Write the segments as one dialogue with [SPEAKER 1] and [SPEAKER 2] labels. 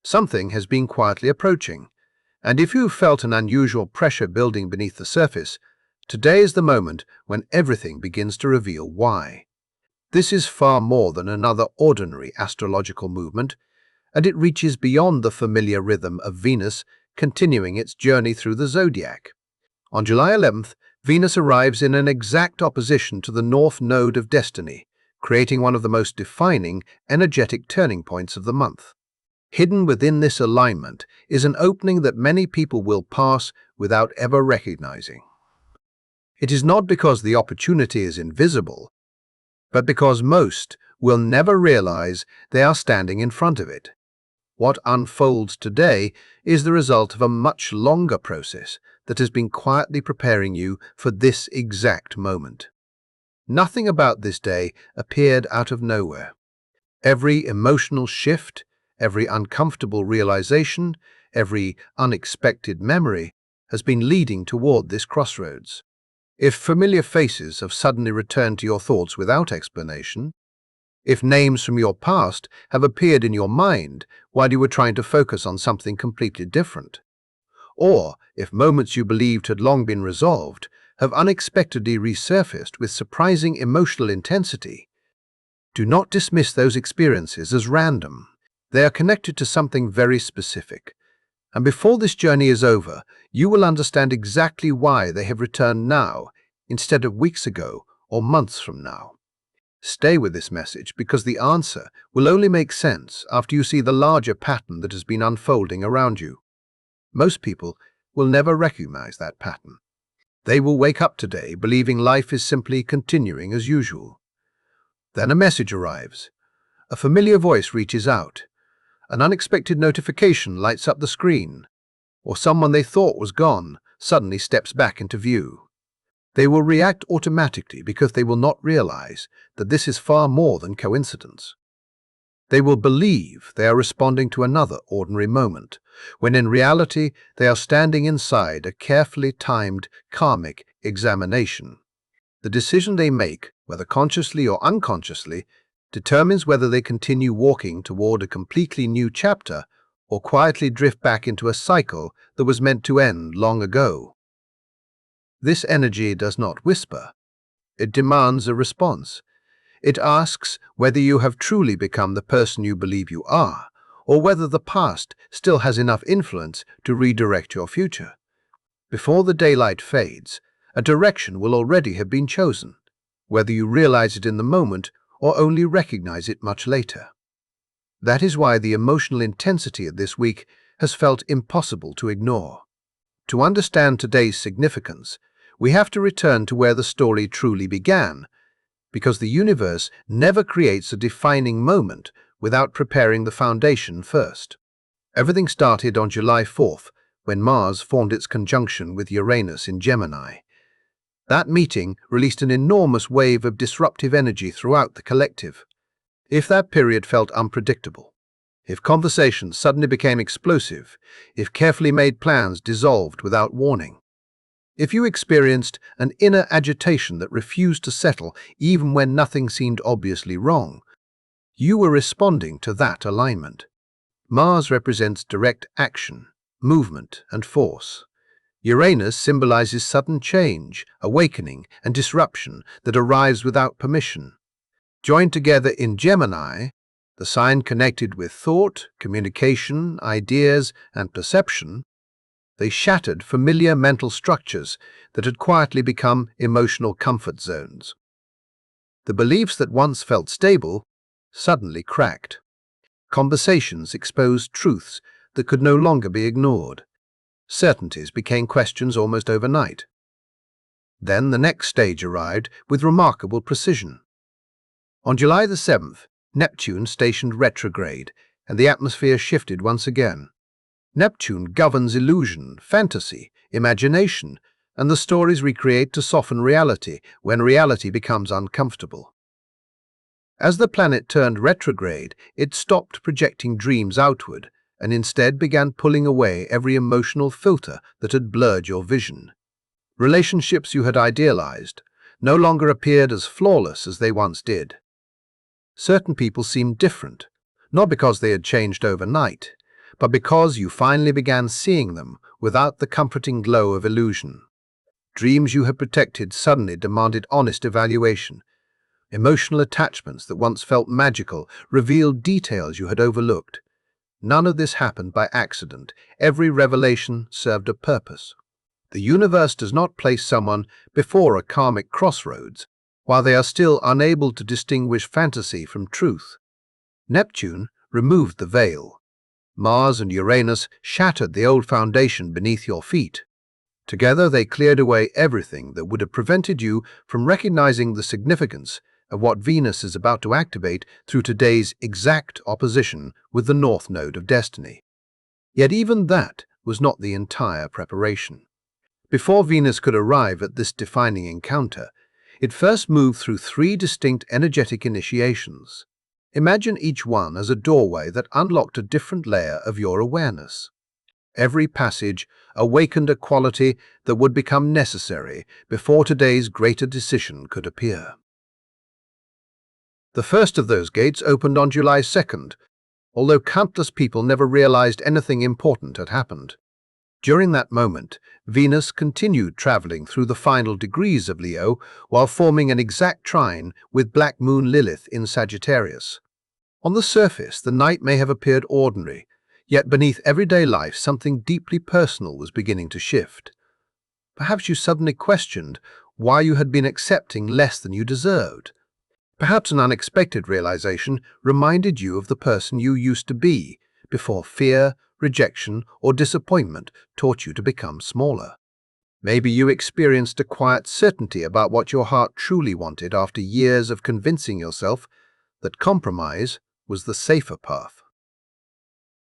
[SPEAKER 1] Something has been quietly approaching, and if you felt an unusual pressure building beneath the surface, today is the moment when everything begins to reveal why. This is far more than another ordinary astrological movement, and it reaches beyond the familiar rhythm of Venus continuing its journey through the zodiac. On July 11th, Venus arrives in an exact opposition to the North Node of Destiny, creating one of the most defining, energetic turning points of the month. Hidden within this alignment is an opening that many people will pass without ever recognizing. It is not because the opportunity is invisible, but because most will never realize they are standing in front of it. What unfolds today is the result of a much longer process that has been quietly preparing you for this exact moment. Nothing about this day appeared out of nowhere. Every emotional shift, every uncomfortable realization, every unexpected memory has been leading toward this crossroads. If familiar faces have suddenly returned to your thoughts without explanation, if names from your past have appeared in your mind while you were trying to focus on something completely different, or if moments you believed had long been resolved have unexpectedly resurfaced with surprising emotional intensity, do not dismiss those experiences as random. They are connected to something very specific, and before this journey is over, you will understand exactly why they have returned now instead of weeks ago or months from now. Stay with this message because the answer will only make sense after you see the larger pattern that has been unfolding around you. Most people will never recognize that pattern. They will wake up today believing life is simply continuing as usual. Then a message arrives. A familiar voice reaches out. An unexpected notification lights up the screen, or someone they thought was gone suddenly steps back into view. They will react automatically because they will not realize that this is far more than coincidence. They will believe they are responding to another ordinary moment, when in reality they are standing inside a carefully timed karmic examination. The decision they make, whether consciously or unconsciously, determines whether they continue walking toward a completely new chapter or quietly drift back into a cycle that was meant to end long ago. This energy does not whisper. It demands a response. It asks whether you have truly become the person you believe you are, or whether the past still has enough influence to redirect your future. Before the daylight fades, a direction will already have been chosen, whether you realize it in the moment or only recognize it much later. That is why the emotional intensity of this week has felt impossible to ignore. To understand today's significance, we have to return to where the story truly began, because the universe never creates a defining moment without preparing the foundation first. Everything started on July 4th, when Mars formed its conjunction with Uranus in Gemini. That meeting released an enormous wave of disruptive energy throughout the collective. If that period felt unpredictable, if conversations suddenly became explosive, if carefully made plans dissolved without warning, if you experienced an inner agitation that refused to settle even when nothing seemed obviously wrong, you were responding to that alignment. Mars represents direct action, movement, and force. Uranus symbolizes sudden change, awakening, and disruption that arrives without permission. Joined together in Gemini, the sign connected with thought, communication, ideas, and perception, they shattered familiar mental structures that had quietly become emotional comfort zones. The beliefs that once felt stable suddenly cracked. Conversations exposed truths that could no longer be ignored. Certainties became questions almost overnight. Then the next stage arrived with remarkable precision. On July the 7th, Neptune stationed retrograde, and the atmosphere shifted once again. Neptune governs illusion, fantasy, imagination, and the stories we create to soften reality when reality becomes uncomfortable. As the planet turned retrograde, it stopped projecting dreams outward and instead began pulling away every emotional filter that had blurred your vision. Relationships you had idealized no longer appeared as flawless as they once did. Certain people seemed different, not because they had changed overnight, but because you finally began seeing them without the comforting glow of illusion. Dreams you had protected suddenly demanded honest evaluation. Emotional attachments that once felt magical revealed details you had overlooked. None of this happened by accident. Every revelation served a purpose. The universe does not place someone before a karmic crossroads while they are still unable to distinguish fantasy from truth. Neptune removed the veil. Mars and Uranus shattered the old foundation beneath your feet. Together they cleared away everything that would have prevented you from recognizing the significance of what Venus is about to activate through today's exact opposition with the North Node of Destiny. Yet even that was not the entire preparation. Before Venus could arrive at this defining encounter, it first moved through 3 distinct energetic initiations. Imagine each one as a doorway that unlocked a different layer of your awareness. Every passage awakened a quality that would become necessary before today's greater decision could appear. The first of those gates opened on July 2nd, although countless people never realized anything important had happened. During that moment, Venus continued traveling through the final degrees of Leo while forming an exact trine with Black Moon Lilith in Sagittarius. On the surface, the night may have appeared ordinary, yet beneath everyday life something deeply personal was beginning to shift. Perhaps you suddenly questioned why you had been accepting less than you deserved. Perhaps an unexpected realization reminded you of the person you used to be before fear, rejection, or disappointment taught you to become smaller. Maybe you experienced a quiet certainty about what your heart truly wanted after years of convincing yourself that compromise was the safer path.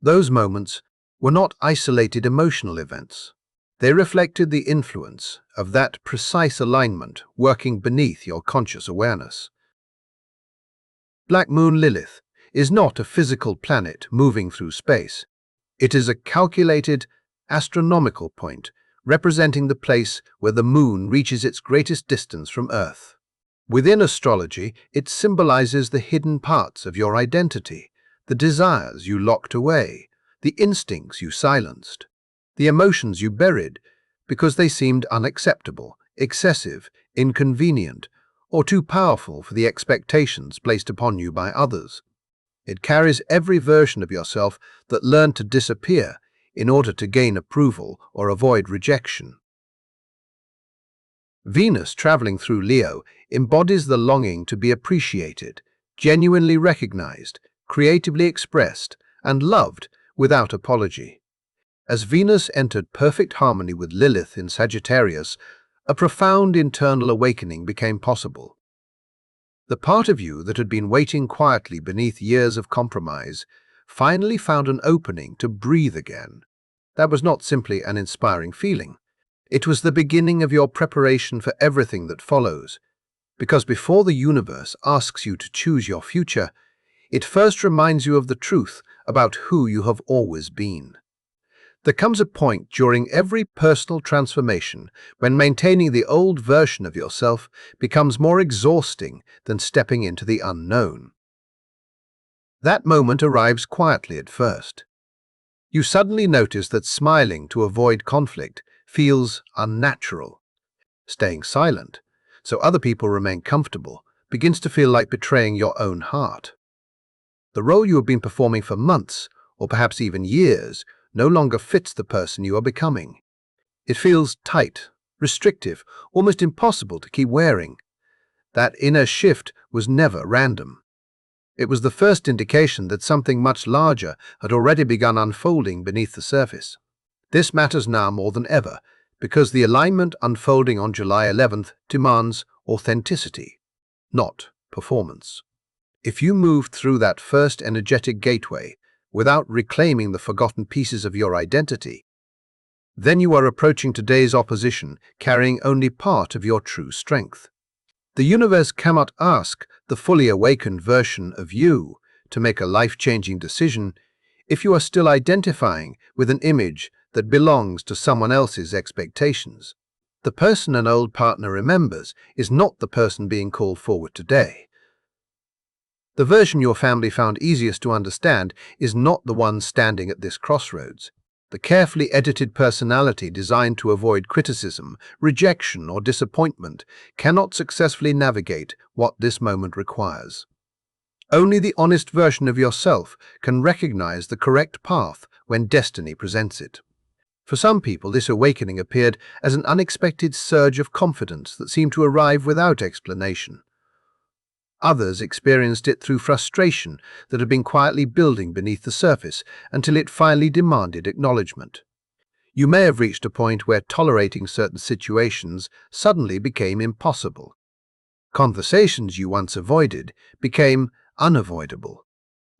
[SPEAKER 1] Those moments were not isolated emotional events. They reflected the influence of that precise alignment working beneath your conscious awareness. Black Moon Lilith is not a physical planet moving through space. It is a calculated, astronomical point representing the place where the moon reaches its greatest distance from Earth. Within astrology, it symbolizes the hidden parts of your identity, the desires you locked away, the instincts you silenced, the emotions you buried because they seemed unacceptable, excessive, inconvenient, or too powerful for the expectations placed upon you by others. It carries every version of yourself that learned to disappear in order to gain approval or avoid rejection. Venus, traveling through Leo, embodies the longing to be appreciated, genuinely recognized, creatively expressed, and loved without apology. As Venus entered perfect harmony with Lilith in Sagittarius, a profound internal awakening became possible. The part of you that had been waiting quietly beneath years of compromise finally found an opening to breathe again. That was not simply an inspiring feeling. It was the beginning of your preparation for everything that follows, because before the universe asks you to choose your future, it first reminds you of the truth about who you have always been. There comes a point during every personal transformation when maintaining the old version of yourself becomes more exhausting than stepping into the unknown. That moment arrives quietly at first. You suddenly notice that smiling to avoid conflict feels unnatural. Staying silent, so other people remain comfortable, begins to feel like betraying your own heart. The role you have been performing for months, or perhaps even years, no longer fits the person you are becoming. It feels tight, restrictive, almost impossible to keep wearing. That inner shift was never random. It was the first indication that something much larger had already begun unfolding beneath the surface. This matters now more than ever, because the alignment unfolding on July 11th demands authenticity, not performance. If you moved through that first energetic gateway without reclaiming the forgotten pieces of your identity, then you are approaching today's opposition carrying only part of your true strength. The universe cannot ask the fully awakened version of you to make a life-changing decision if you are still identifying with an image that belongs to someone else's expectations. The person an old partner remembers is not the person being called forward today. The version your family found easiest to understand is not the one standing at this crossroads. The carefully edited personality designed to avoid criticism, rejection, or disappointment cannot successfully navigate what this moment requires. Only the honest version of yourself can recognize the correct path when destiny presents it. For some people, this awakening appeared as an unexpected surge of confidence that seemed to arrive without explanation. Others experienced it through frustration that had been quietly building beneath the surface until it finally demanded acknowledgement. You may have reached a point where tolerating certain situations suddenly became impossible. Conversations you once avoided became unavoidable.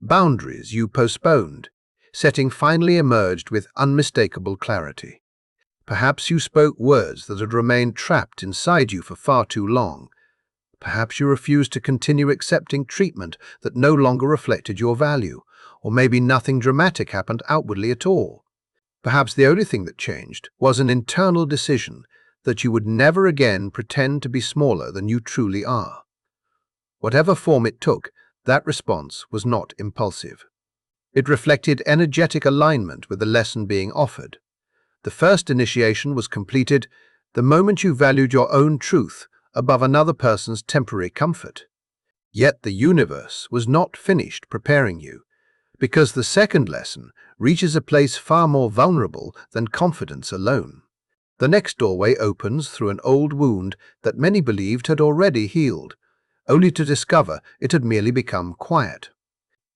[SPEAKER 1] Boundaries you postponed, setting finally emerged with unmistakable clarity. Perhaps you spoke words that had remained trapped inside you for far too long. Perhaps you refused to continue accepting treatment that no longer reflected your value, or maybe nothing dramatic happened outwardly at all. Perhaps the only thing that changed was an internal decision that you would never again pretend to be smaller than you truly are. Whatever form it took, that response was not impulsive. It reflected energetic alignment with the lesson being offered. The first initiation was completed the moment you valued your own truth above another person's temporary comfort. Yet the universe was not finished preparing you, because the second lesson reaches a place far more vulnerable than confidence alone. The next doorway opens through an old wound that many believed had already healed, only to discover it had merely become quiet.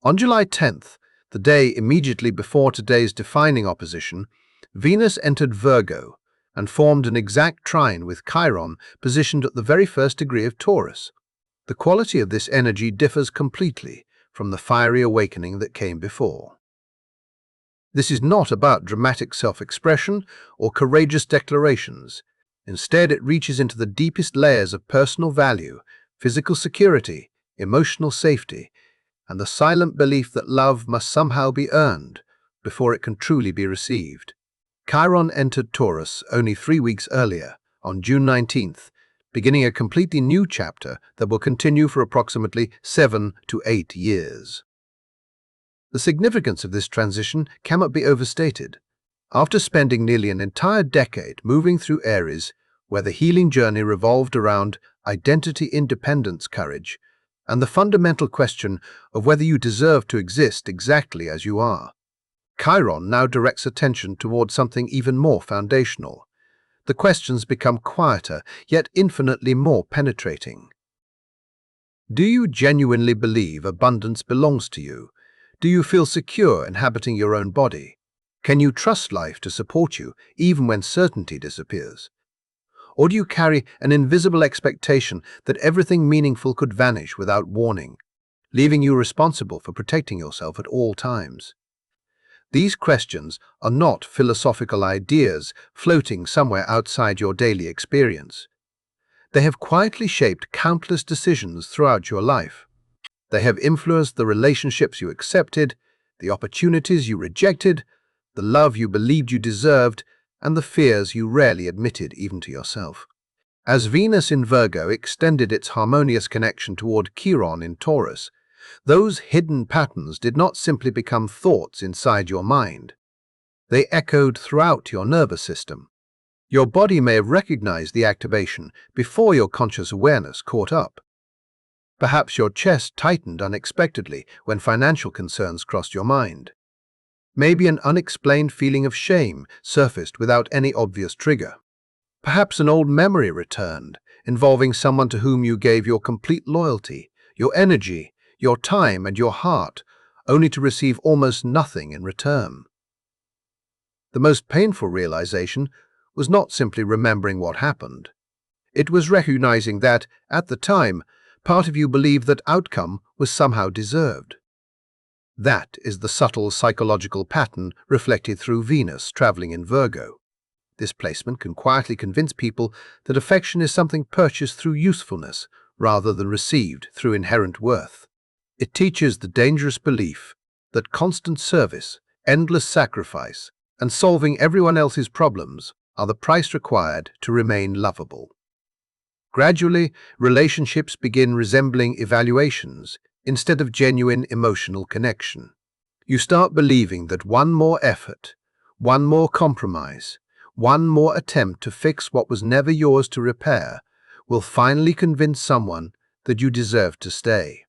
[SPEAKER 1] On July 10th, the day immediately before today's defining opposition, Venus entered Virgo and formed an exact trine with Chiron positioned at the very first degree of Taurus. The quality of this energy differs completely from the fiery awakening that came before. This is not about dramatic self-expression or courageous declarations. Instead, it reaches into the deepest layers of personal value, physical security, emotional safety, and the silent belief that love must somehow be earned before it can truly be received. Chiron entered Taurus only 3 weeks earlier, on June 19th, beginning a completely new chapter that will continue for approximately 7 to 8 years. The significance of this transition cannot be overstated. After spending nearly an entire decade moving through Aries, where the healing journey revolved around identity, independence, courage, and the fundamental question of whether you deserve to exist exactly as you are, Chiron now directs attention toward something even more foundational. The questions become quieter, yet infinitely more penetrating. Do you genuinely believe abundance belongs to you? Do you feel secure inhabiting your own body? Can you trust life to support you even when certainty disappears? Or do you carry an invisible expectation that everything meaningful could vanish without warning, leaving you responsible for protecting yourself at all times? These questions are not philosophical ideas floating somewhere outside your daily experience. They have quietly shaped countless decisions throughout your life. They have influenced the relationships you accepted, the opportunities you rejected, the love you believed you deserved, and the fears you rarely admitted even to yourself. As Venus in Virgo extended its harmonious connection toward Chiron in Taurus, those hidden patterns did not simply become thoughts inside your mind. They echoed throughout your nervous system. Your body may have recognized the activation before your conscious awareness caught up. Perhaps your chest tightened unexpectedly when financial concerns crossed your mind. Maybe an unexplained feeling of shame surfaced without any obvious trigger. Perhaps an old memory returned, involving someone to whom you gave your complete loyalty, your energy, your time, and your heart, only to receive almost nothing in return. The most painful realization was not simply remembering what happened. It was recognizing that, at the time, part of you believed that outcome was somehow deserved. That is the subtle psychological pattern reflected through Venus traveling in Virgo. This placement can quietly convince people that affection is something purchased through usefulness rather than received through inherent worth. It teaches the dangerous belief that constant service, endless sacrifice, and solving everyone else's problems are the price required to remain lovable. Gradually, relationships begin resembling evaluations. instead of genuine emotional connection. You start believing that one more effort, one more compromise, one more attempt to fix what was never yours to repair will finally convince someone that you deserve to stay.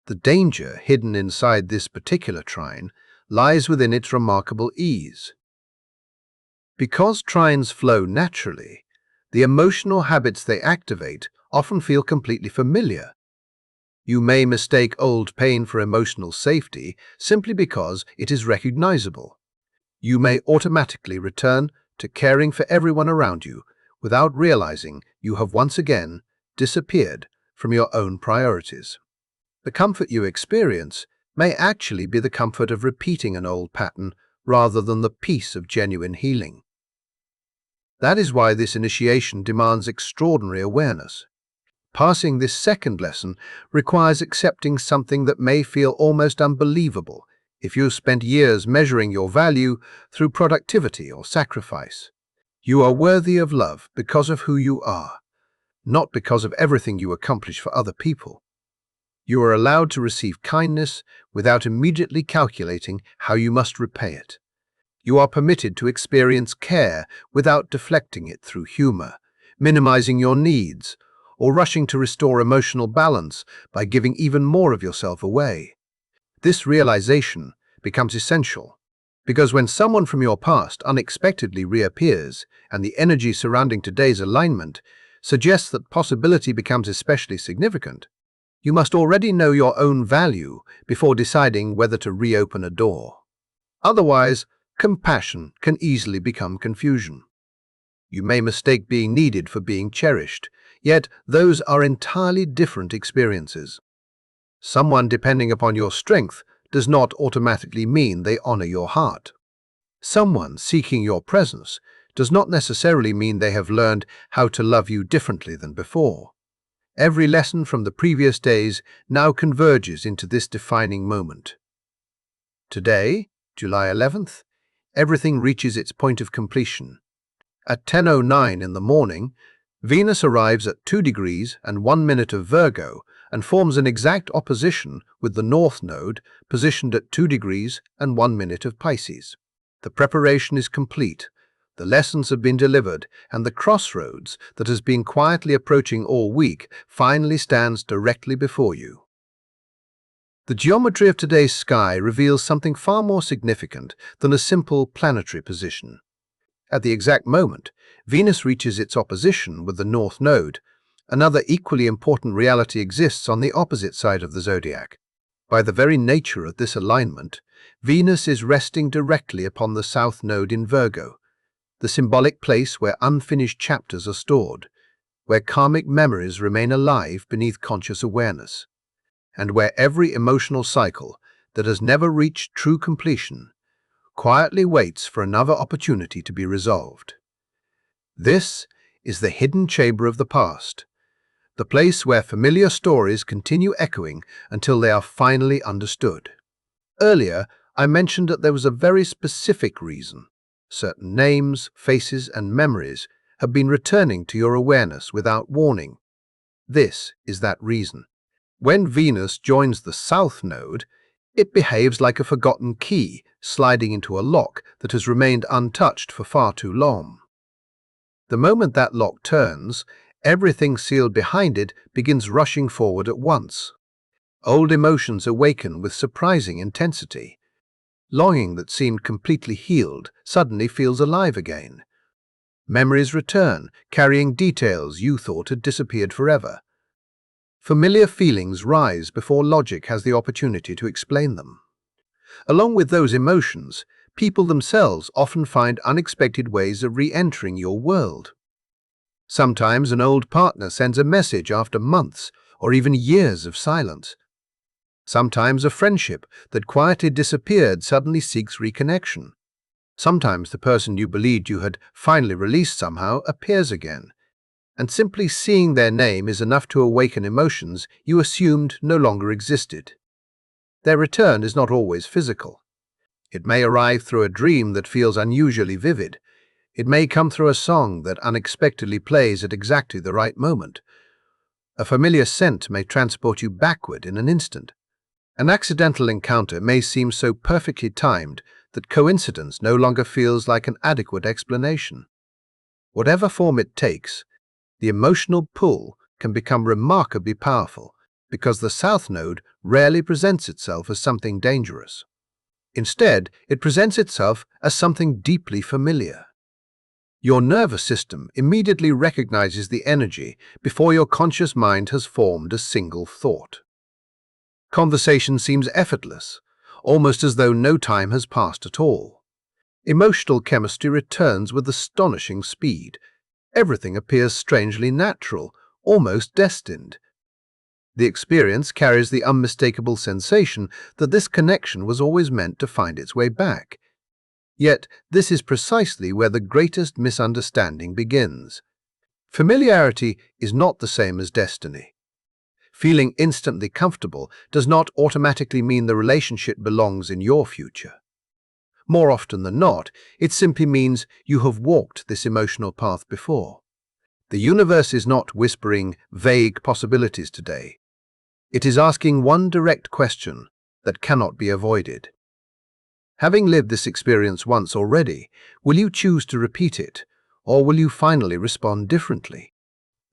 [SPEAKER 1] The danger hidden inside this particular trine lies within its remarkable ease. Because trines flow naturally, the emotional habits they activate often feel completely familiar. You may mistake old pain for emotional safety simply because it is recognizable. You may automatically return to caring for everyone around you without realizing you have once again disappeared from your own priorities. The comfort you experience may actually be the comfort of repeating an old pattern rather than the peace of genuine healing. That is why this initiation demands extraordinary awareness. Passing this second lesson requires accepting something that may feel almost unbelievable if you've spent years measuring your value through productivity or sacrifice. You are worthy of love because of who you are, not because of everything you accomplish for other people. You are allowed to receive kindness without immediately calculating how you must repay it. You are permitted to experience care without deflecting it through humor, minimizing your needs, or rushing to restore emotional balance by giving even more of yourself away. This realization becomes essential because when someone from your past unexpectedly reappears and the energy surrounding today's alignment suggests that possibility becomes especially significant, you must already know your own value before deciding whether to reopen a door. Otherwise, compassion can easily become confusion. You may mistake being needed for being cherished, yet those are entirely different experiences. Someone depending upon your strength does not automatically mean they honor your heart. Someone seeking your presence does not necessarily mean they have learned how to love you differently than before. Every lesson from the previous days now converges into this defining moment. Today, July 11th, everything reaches its point of completion. At 10:09 in the morning, Venus arrives at 2 degrees and 1 minute of Virgo and forms an exact opposition with the North Node positioned at 2 degrees and 1 minute of Pisces. The preparation is complete, the lessons have been delivered, and the crossroads that has been quietly approaching all week finally stands directly before you. The geometry of today's sky reveals something far more significant than a simple planetary position. At the exact moment, Venus reaches its opposition with the North Node. Another equally important reality exists on the opposite side of the zodiac. By the very nature of this alignment, Venus is resting directly upon the South Node in Virgo, the symbolic place where unfinished chapters are stored, where karmic memories remain alive beneath conscious awareness, and where every emotional cycle that has never reached true completion quietly waits for another opportunity to be resolved. This is the hidden chamber of the past, the place where familiar stories continue echoing until they are finally understood. Earlier, I mentioned that there was a very specific reason. Certain names, faces, and memories have been returning to your awareness without warning. This is that reason. When Venus joins the South Node, it behaves like a forgotten key sliding into a lock that has remained untouched for far too long. The moment that lock turns, everything sealed behind it begins rushing forward at once. Old emotions awaken with surprising intensity. Longing that seemed completely healed suddenly feels alive again. Memories return, carrying details you thought had disappeared forever. Familiar feelings rise before logic has the opportunity to explain them. Along with those emotions, people themselves often find unexpected ways of re-entering your world. Sometimes an old partner sends a message after months or even years of silence. Sometimes a friendship that quietly disappeared suddenly seeks reconnection. Sometimes the person you believed you had finally released somehow appears again, and simply seeing their name is enough to awaken emotions you assumed no longer existed. Their return is not always physical. It may arrive through a dream that feels unusually vivid. It may come through a song that unexpectedly plays at exactly the right moment. A familiar scent may transport you backward in an instant. An accidental encounter may seem so perfectly timed that coincidence no longer feels like an adequate explanation. Whatever form it takes, the emotional pull can become remarkably powerful because the South Node rarely presents itself as something dangerous. Instead, it presents itself as something deeply familiar. Your nervous system immediately recognizes the energy before your conscious mind has formed a single thought. Conversation seems effortless, almost as though no time has passed at all. Emotional chemistry returns with astonishing speed. Everything appears strangely natural, almost destined. The experience carries the unmistakable sensation that this connection was always meant to find its way back. Yet, this is precisely where the greatest misunderstanding begins. Familiarity is not the same as destiny. Feeling instantly comfortable does not automatically mean the relationship belongs in your future. More often than not, it simply means you have walked this emotional path before. The universe is not whispering vague possibilities today. It is asking one direct question that cannot be avoided. Having lived this experience once already, will you choose to repeat it, or will you finally respond differently?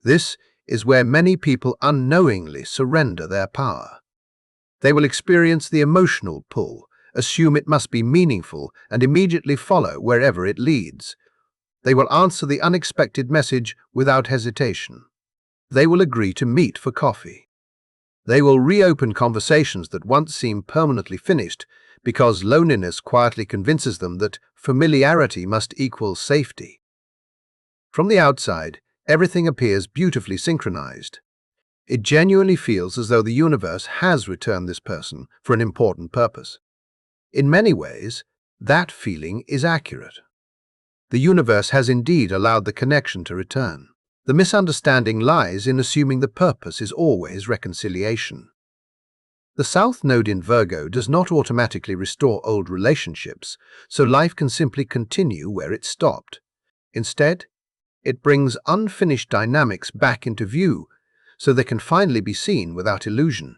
[SPEAKER 1] This is where many people unknowingly surrender their power. They will experience the emotional pull, assume it must be meaningful, and immediately follow wherever it leads. They will answer the unexpected message without hesitation. They will agree to meet for coffee. They will reopen conversations that once seemed permanently finished because loneliness quietly convinces them that familiarity must equal safety. From the outside, everything appears beautifully synchronized. It genuinely feels as though the universe has returned this person for an important purpose. In many ways, that feeling is accurate. The universe has indeed allowed the connection to return. The misunderstanding lies in assuming the purpose is always reconciliation. The South Node in Virgo does not automatically restore old relationships, so life can simply continue where it stopped. Instead, it brings unfinished dynamics back into view so they can finally be seen without illusion.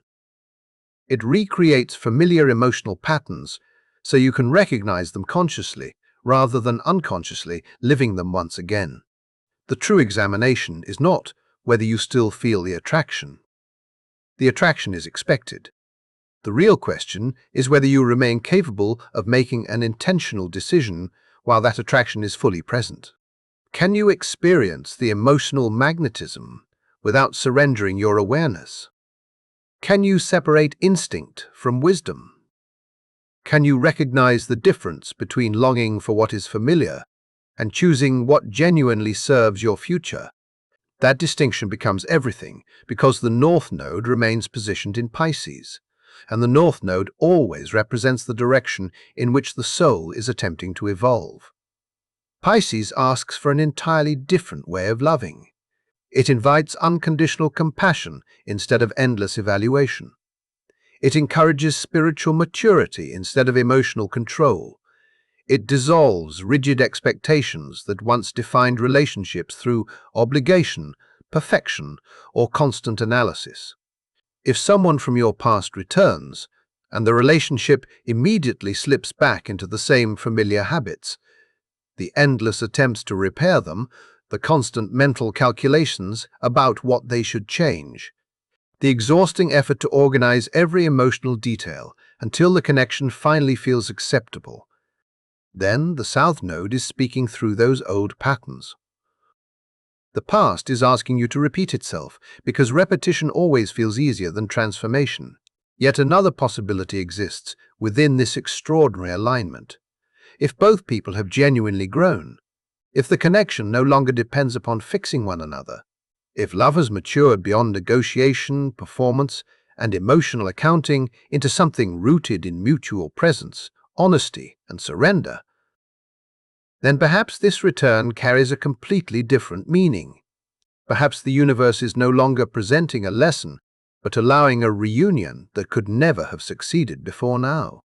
[SPEAKER 1] It recreates familiar emotional patterns so you can recognize them consciously rather than unconsciously living them once again. The true examination is not whether you still feel the attraction. The attraction is expected. The real question is whether you remain capable of making an intentional decision while that attraction is fully present. Can you experience the emotional magnetism without surrendering your awareness? Can you separate instinct from wisdom? Can you recognize the difference between longing for what is familiar and choosing what genuinely serves your future? That distinction becomes everything because the North Node remains positioned in Pisces, and the North Node always represents the direction in which the soul is attempting to evolve. Pisces asks for an entirely different way of loving. It invites unconditional compassion instead of endless evaluation. It encourages spiritual maturity instead of emotional control. It dissolves rigid expectations that once defined relationships through obligation, perfection, or constant analysis. If someone from your past returns, and the relationship immediately slips back into the same familiar habits, the endless attempts to repair them, the constant mental calculations about what they should change, the exhausting effort to organize every emotional detail until the connection finally feels acceptable, then the South Node is speaking through those old patterns. The past is asking you to repeat itself because repetition always feels easier than transformation. Yet another possibility exists within this extraordinary alignment. If both people have genuinely grown, if the connection no longer depends upon fixing one another, if love has matured beyond negotiation, performance, and emotional accounting into something rooted in mutual presence, honesty, and surrender, then perhaps this return carries a completely different meaning. Perhaps the universe is no longer presenting a lesson, but allowing a reunion that could never have succeeded before now.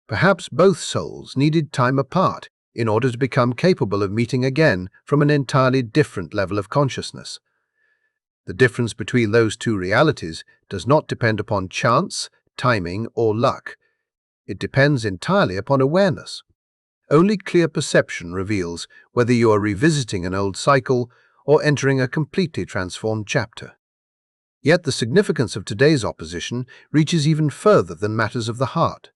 [SPEAKER 1] Perhaps both souls needed time apart in order to become capable of meeting again from an entirely different level of consciousness. The difference between those two realities does not depend upon chance, timing, or luck. It depends entirely upon awareness. Only clear perception reveals whether you are revisiting an old cycle or entering a completely transformed chapter. Yet the significance of today's opposition reaches even further than matters of the heart.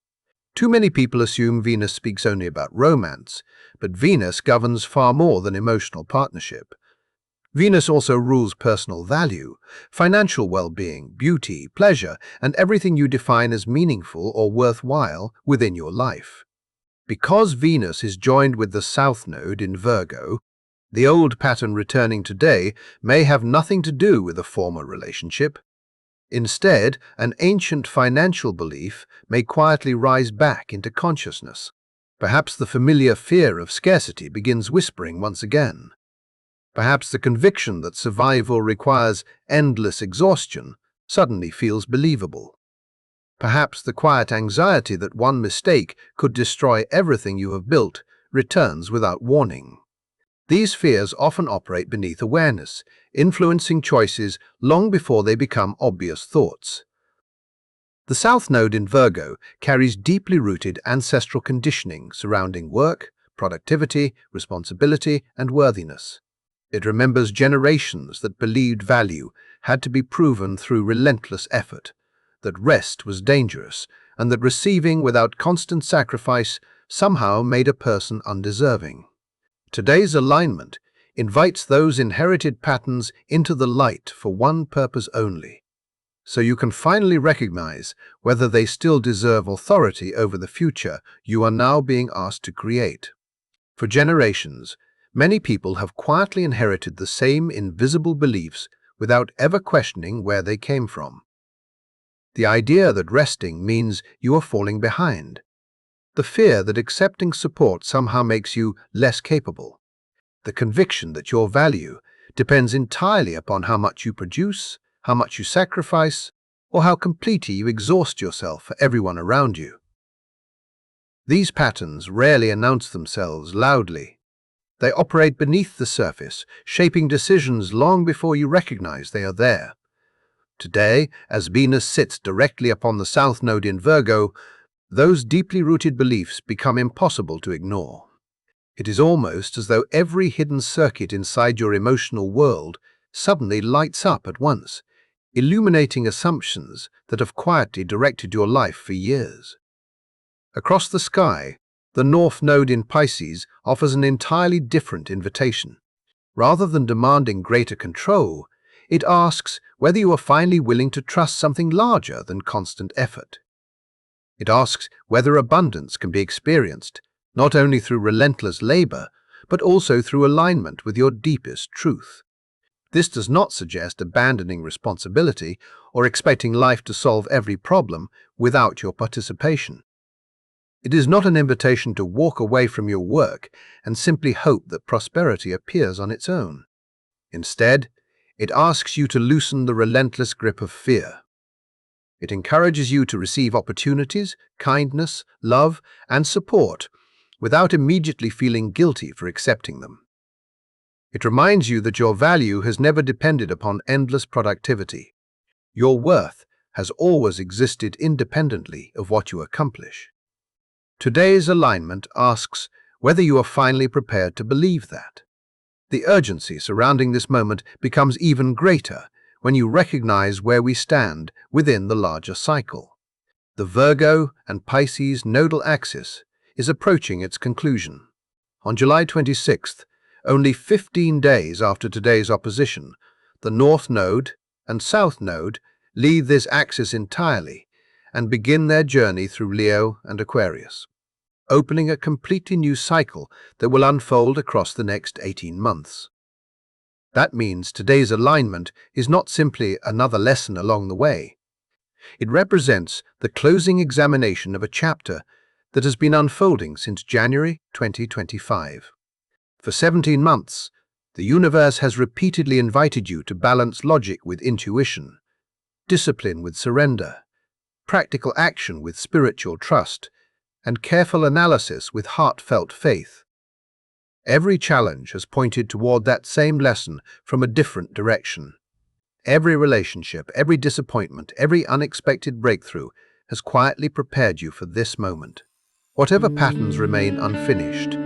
[SPEAKER 1] Too many people assume Venus speaks only about romance, but Venus governs far more than emotional partnership. Venus also rules personal value, financial well-being, beauty, pleasure, and everything you define as meaningful or worthwhile within your life. Because Venus is joined with the South Node in Virgo, the old pattern returning today may have nothing to do with a former relationship. Instead, an ancient financial belief may quietly rise back into consciousness. Perhaps the familiar fear of scarcity begins whispering once again. Perhaps the conviction that survival requires endless exhaustion suddenly feels believable. Perhaps the quiet anxiety that one mistake could destroy everything you have built returns without warning. These fears often operate beneath awareness, influencing choices long before they become obvious thoughts. The South Node in Virgo carries deeply rooted ancestral conditioning surrounding work, productivity, responsibility, and worthiness. It remembers generations that believed value had to be proven through relentless effort, that rest was dangerous, and that receiving without constant sacrifice somehow made a person undeserving. Today's alignment invites those inherited patterns into the light for one purpose only, so you can finally recognize whether they still deserve authority over the future you are now being asked to create. For generations, many people have quietly inherited the same invisible beliefs without ever questioning where they came from. The idea that resting means you are falling behind. The fear that accepting support somehow makes you less capable. The conviction that your value depends entirely upon how much you produce, how much you sacrifice, or how completely you exhaust yourself for everyone around you. These patterns rarely announce themselves loudly. They operate beneath the surface, shaping decisions long before you recognize they are there. Today, as Venus sits directly upon the South Node in Virgo, those deeply rooted beliefs become impossible to ignore. It is almost as though every hidden circuit inside your emotional world suddenly lights up at once, illuminating assumptions that have quietly directed your life for years. Across the sky, the North Node in Pisces offers an entirely different invitation. Rather than demanding greater control, it asks whether you are finally willing to trust something larger than constant effort. It asks whether abundance can be experienced not only through relentless labor, but also through alignment with your deepest truth. This does not suggest abandoning responsibility or expecting life to solve every problem without your participation. It is not an invitation to walk away from your work and simply hope that prosperity appears on its own. Instead, it asks you to loosen the relentless grip of fear. It encourages you to receive opportunities, kindness, love, and support without immediately feeling guilty for accepting them. It reminds you that your value has never depended upon endless productivity. Your worth has always existed independently of what you accomplish. Today's alignment asks whether you are finally prepared to believe that. The urgency surrounding this moment becomes even greater when you recognize where we stand within the larger cycle. The Virgo and Pisces nodal axis is approaching its conclusion. On July 26th, only 15 days after today's opposition, the North Node and South Node leave this axis entirely and begin their journey through Leo and Aquarius, opening a completely new cycle that will unfold across the next 18 months. That means today's alignment is not simply another lesson along the way. It represents the closing examination of a chapter that has been unfolding since January 2025. For 17 months, the universe has repeatedly invited you to balance logic with intuition, discipline with surrender, practical action with spiritual trust, and careful analysis with heartfelt faith. Every challenge has pointed toward that same lesson from a different direction. Every relationship, every disappointment, every unexpected breakthrough has quietly prepared you for this moment. Whatever patterns remain unfinished,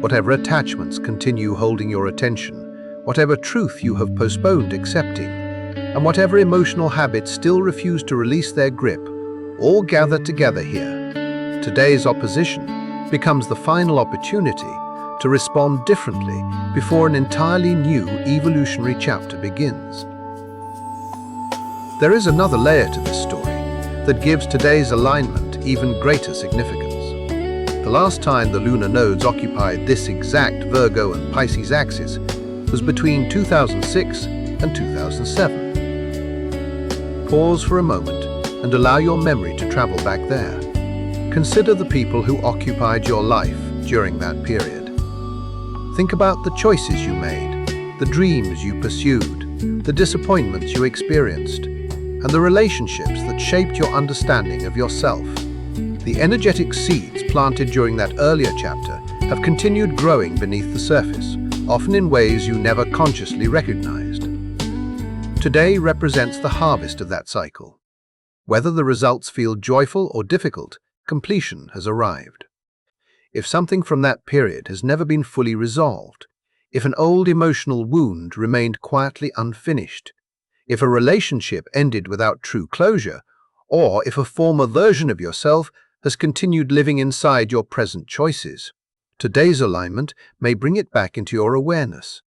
[SPEAKER 1] whatever attachments continue holding your attention, whatever truth you have postponed accepting, and whatever emotional habits still refuse to release their grip, all gather together here. Today's opposition becomes the final opportunity to respond differently before an entirely new evolutionary chapter begins. There is another layer to this story that gives today's alignment even greater significance. The last time the lunar nodes occupied this exact Virgo and Pisces axis was between 2006 and 2007. Pause for a moment and allow your memory to travel back there. Consider the people who occupied your life during that period. Think about the choices you made, the dreams you pursued, the disappointments you experienced, and the relationships that shaped your understanding of yourself. The energetic seeds planted during that earlier chapter have continued growing beneath the surface, often in ways you never consciously recognized. Today represents the harvest of that cycle. Whether the results feel joyful or difficult, completion has arrived. If something from that period has never been fully resolved, if an old emotional wound remained quietly unfinished, if a relationship ended without true closure, or if a former version of yourself has continued living inside your present choices, today's alignment may bring it back into your awareness,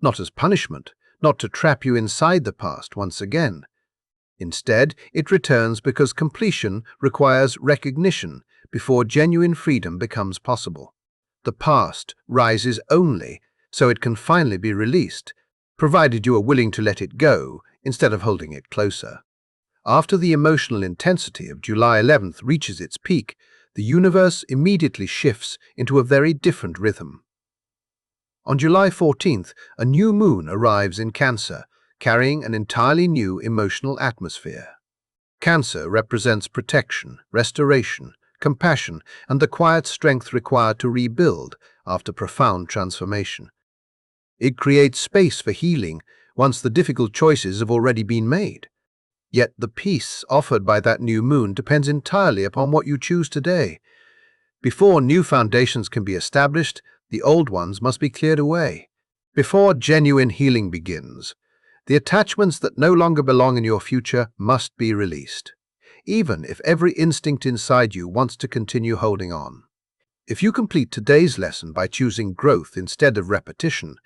[SPEAKER 1] not as punishment, not to trap you inside the past once again. Instead, it returns because completion requires recognition before genuine freedom becomes possible. The past rises only so it can finally be released, provided you are willing to let it go instead of holding it closer. After the emotional intensity of July 11th reaches its peak, the universe immediately shifts into a very different rhythm. On July 14th, a new moon arrives in Cancer, carrying an entirely new emotional atmosphere. Cancer represents protection, restoration, compassion, and the quiet strength required to rebuild after profound transformation. It creates space for healing once the difficult choices have already been made. Yet the peace offered by that new moon depends entirely upon what you choose today. Before new foundations can be established, the old ones must be cleared away. Before genuine healing begins, the attachments that no longer belong in your future must be released, even if every instinct inside you wants to continue holding on. If you complete today's lesson by choosing growth instead of repetition,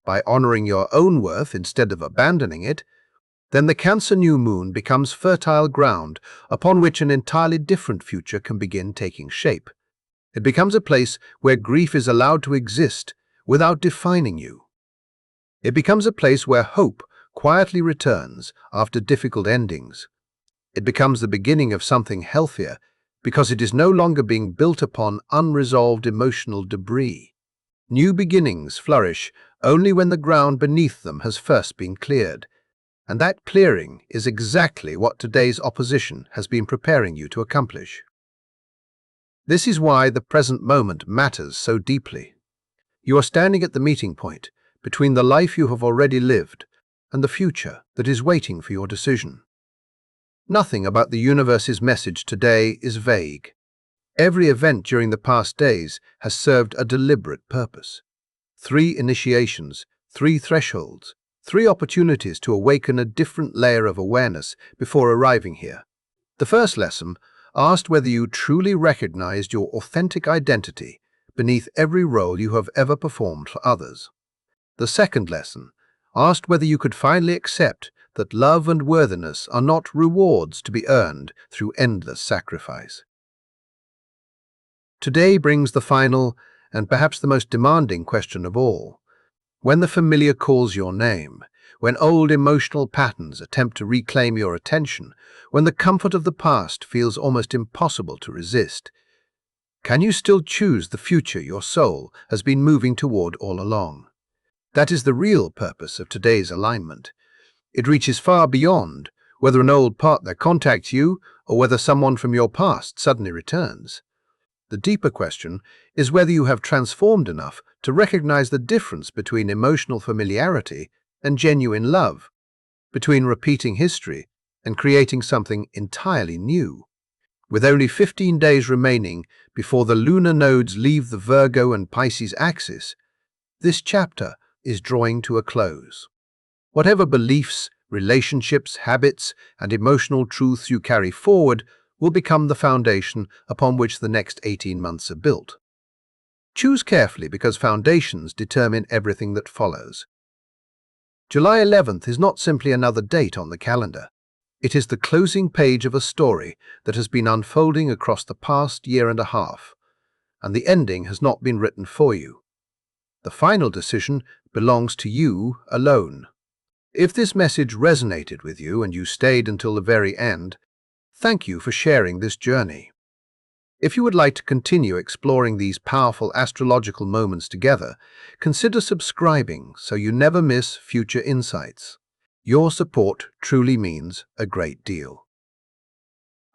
[SPEAKER 1] by honoring your own worth instead of abandoning it, then the Cancer new moon becomes fertile ground upon which an entirely different future can begin taking shape. It becomes a place where grief is allowed to exist without defining you. It becomes a place where hope quietly returns after difficult endings. It becomes the beginning of something healthier because it is no longer being built upon unresolved emotional debris. New beginnings flourish only when the ground beneath them has first been cleared. And that clearing is exactly what today's opposition has been preparing you to accomplish. This is why the present moment matters so deeply. You are standing at the meeting point between the life you have already lived and the future that is waiting for your decision. Nothing about the universe's message today is vague. Every event during the past days has served a deliberate purpose. 3 initiations, 3 thresholds, 3 opportunities to awaken a different layer of awareness before arriving here. The first lesson asked whether you truly recognized your authentic identity beneath every role you have ever performed for others. The second lesson asked whether you could finally accept that love and worthiness are not rewards to be earned through endless sacrifice. Today brings the final and perhaps the most demanding question of all. When the familiar calls your name, when old emotional patterns attempt to reclaim your attention, when the comfort of the past feels almost impossible to resist, can you still choose the future your soul has been moving toward all along? That is the real purpose of today's alignment. It reaches far beyond whether an old partner contacts you or whether someone from your past suddenly returns. The deeper question is whether you have transformed enough to recognize the difference between emotional familiarity and genuine love, between repeating history and creating something entirely new. With only 15 days remaining before the lunar nodes leave the Virgo and Pisces axis, this chapter is drawing to a close. Whatever beliefs, relationships, habits, and emotional truths you carry forward will become the foundation upon which the next 18 months are built. Choose carefully because foundations determine everything that follows. July 11th is not simply another date on the calendar. It is the closing page of a story that has been unfolding across the past year and a half, and the ending has not been written for you. The final decision belongs to you alone. If this message resonated with you and you stayed until the very end, thank you for sharing this journey. If you would like to continue exploring these powerful astrological moments together, consider subscribing so you never miss future insights. Your support truly means a great deal.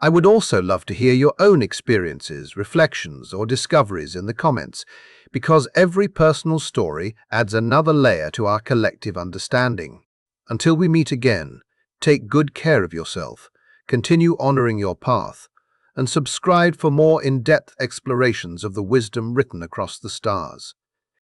[SPEAKER 1] I would also love to hear your own experiences, reflections, or discoveries in the comments, because every personal story adds another layer to our collective understanding. Until we meet again, take good care of yourself, continue honoring your path, and subscribe for more in-depth explorations of the wisdom written across the stars.